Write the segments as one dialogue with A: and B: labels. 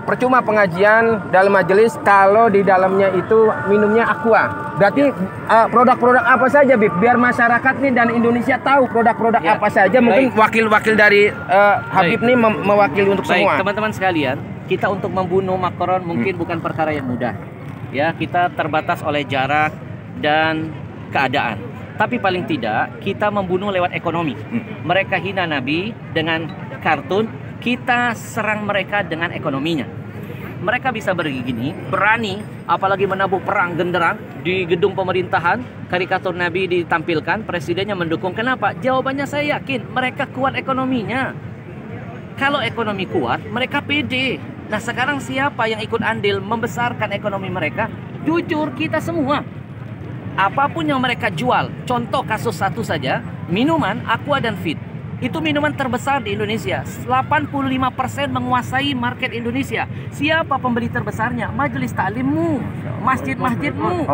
A: percuma pengajian dalam majelis kalau di dalamnya itu minumnya aqua. Berarti produk-produk apa saja, Bib? Biar masyarakat nih dan Indonesia tahu produk-produk apa saja. Mungkin wakil-wakil dari Habib nih mewakili untuk semua.
B: Teman-teman sekalian, kita untuk membunuh Macron mungkin bukan perkara yang mudah. Ya, kita terbatas oleh jarak dan keadaan. Tapi paling tidak kita membunuh lewat ekonomi. Mereka hina Nabi dengan kartun, kita serang mereka dengan ekonominya. Mereka bisa begini, berani, apalagi menabuh perang genderang di gedung pemerintahan, karikatur Nabi ditampilkan, presidennya mendukung. Kenapa? Jawabannya saya yakin, mereka kuat ekonominya. Kalau ekonomi kuat, mereka pede. Nah sekarang siapa yang ikut andil membesarkan ekonomi mereka? Jujur kita semua. Apapun yang mereka jual, contoh kasus satu saja, minuman Aqua dan Fit. Itu minuman terbesar di Indonesia. 85% menguasai market Indonesia. Siapa pembeli terbesarnya? Majelis taklimmu, masjid-masjidmu,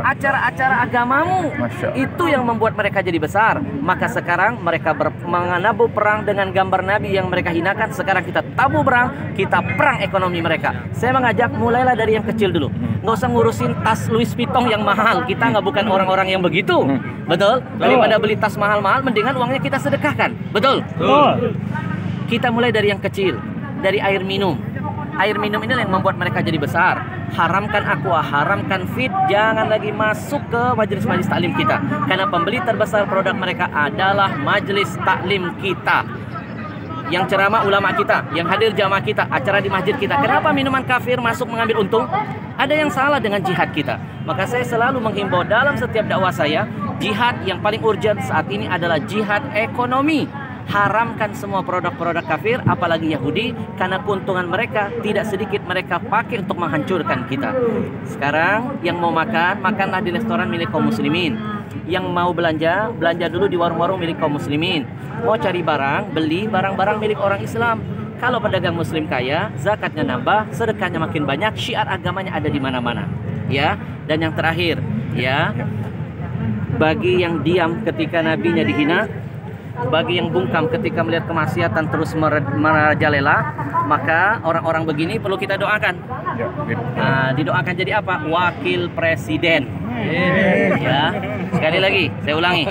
B: acara-acara agamamu. Itu yang membuat mereka jadi besar. Maka sekarang mereka menabuh perang dengan gambar Nabi yang mereka hinakan. Sekarang kita tabuh perang, kita perang ekonomi mereka. Saya mengajak mulailah dari yang kecil dulu. Nggak usah ngurusin tas Louis Vuitton yang mahal. Kita nggak bukan orang-orang yang begitu. Betul? Daripada beli tas mahal-mahal, mendingan uangnya kita sedekahkan. Betul? Kita mulai dari yang kecil, dari air minum. Air minum ini yang membuat mereka jadi besar. Haramkan Aqua, haramkan Fit, jangan lagi masuk ke majelis-majelis taklim kita. Karena pembeli terbesar produk mereka adalah majelis taklim kita. Yang ceramah ulama kita, yang hadir jamaah kita, acara di masjid kita. Kenapa minuman kafir masuk mengambil untung? Ada yang salah dengan jihad kita. Maka saya selalu menghimbau dalam setiap dakwah saya, jihad yang paling urgent saat ini adalah jihad ekonomi. Haramkan semua produk-produk kafir, apalagi Yahudi, karena keuntungan mereka tidak sedikit mereka pakai untuk menghancurkan kita. Sekarang yang mau makan, makanlah di restoran milik kaum muslimin. Yang mau belanja, belanja dulu di warung-warung milik kaum muslimin. Mau cari barang, beli barang-barang milik orang Islam. Kalau pedagang muslim kaya, zakatnya nambah, sedekahnya makin banyak, syiar agamanya ada di mana-mana. Ya, dan yang terakhir, ya, bagi yang diam ketika nabinya dihina, bagi yang bungkam ketika melihat kemaksiatan terus merajalela, maka orang-orang begini perlu kita doakan. Nah, didoakan jadi apa? Wakil presiden. Ya, sekali lagi saya ulangi,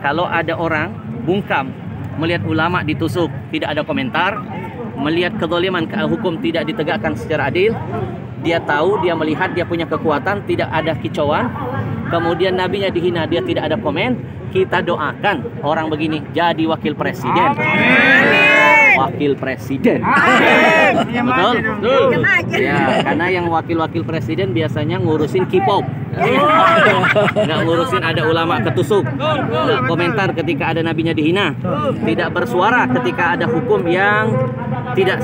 B: kalau ada orang bungkam melihat ulama ditusuk, tidak ada komentar, melihat kezaliman hukum tidak ditegakkan secara adil, dia tahu, dia melihat, dia punya kekuatan, tidak ada kicauan, kemudian nabinya dihina, dia tidak ada komen, kita doakan orang begini jadi wakil presiden. Wakil presiden. Betul? Ya, karena yang wakil-wakil presiden biasanya ngurusin K-pop. Nggak ngurusin ada ulama ketusuk. Nggak komentar ketika ada nabinya dihina. Tidak bersuara ketika ada hukum yang tidak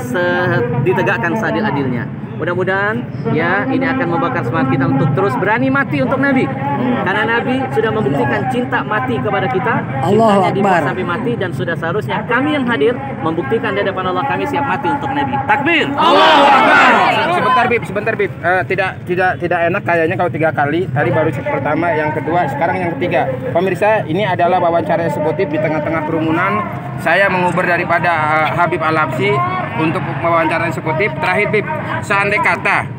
B: ditegakkan seadil-adilnya. Mudah-mudahan ya ini akan membakar semangat kita untuk terus berani mati untuk Nabi. Karena Nabi sudah membuktikan cinta mati kepada kita. Cintanya dibuat sampai mati, dan sudah seharusnya kami yang hadir membuktikan di hadapan Allah kami siap mati untuk Nabi. Takbir.
A: Allahu Akbar. Sebentar Bib. Tidak enak kayaknya kalau 3 kali. Tadi baru pertama, yang kedua, sekarang yang ketiga. Pemirsa, ini adalah wawancara eksekutif di tengah-tengah kerumunan. Saya menguber daripada Habib Al-Habsyi untuk wawancara eksekutif. Terakhir Bib, seandai kata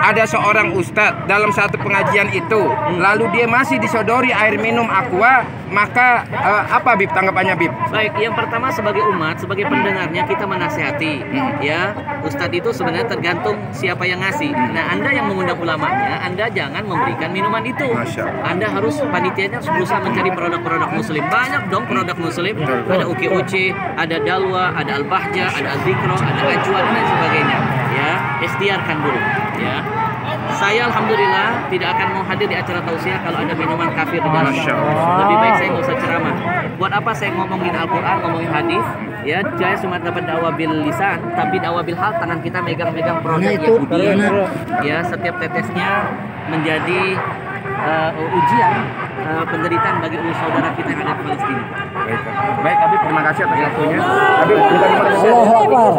A: ada seorang ustadz dalam satu pengajian itu, lalu dia masih disodori air minum Aqua, maka apa Bib tanggapannya Bib?
B: Baik, yang pertama sebagai umat, sebagai pendengarnya kita menasihati. Ya, ustadz itu sebenarnya tergantung siapa yang ngasih. Nah, Anda yang mengundang ulamanya, Anda jangan memberikan minuman itu. Anda harus, panitianya berusaha mencari produk-produk muslim. Banyak dong produk muslim. Ada Uki-Uci, ada Dalwa, ada Al-Bahjah, ada Al-Zikro, ada Ajwa, dan lain sebagainya. Ya, ikhtiarkan dulu. Ya, saya alhamdulillah tidak akan mau hadir di acara tausiah kalau ada minuman kafir di dalam. Lebih baik saya nggak usah ceramah. Buat apa saya ngomongin Al-Quran, ngomongin hadis? Ya, saya cuma dapat dakwah bil lisan, tapi dakwah bil hal, tangan kita megang-megang produk Yahudi. Ya, setiap tetesnya menjadi ujian penderitaan bagi saudara kita yang ada di Palestina.
A: Baik, Habib, terima kasih atas waktunya. Habib,
C: Allahu Akbar.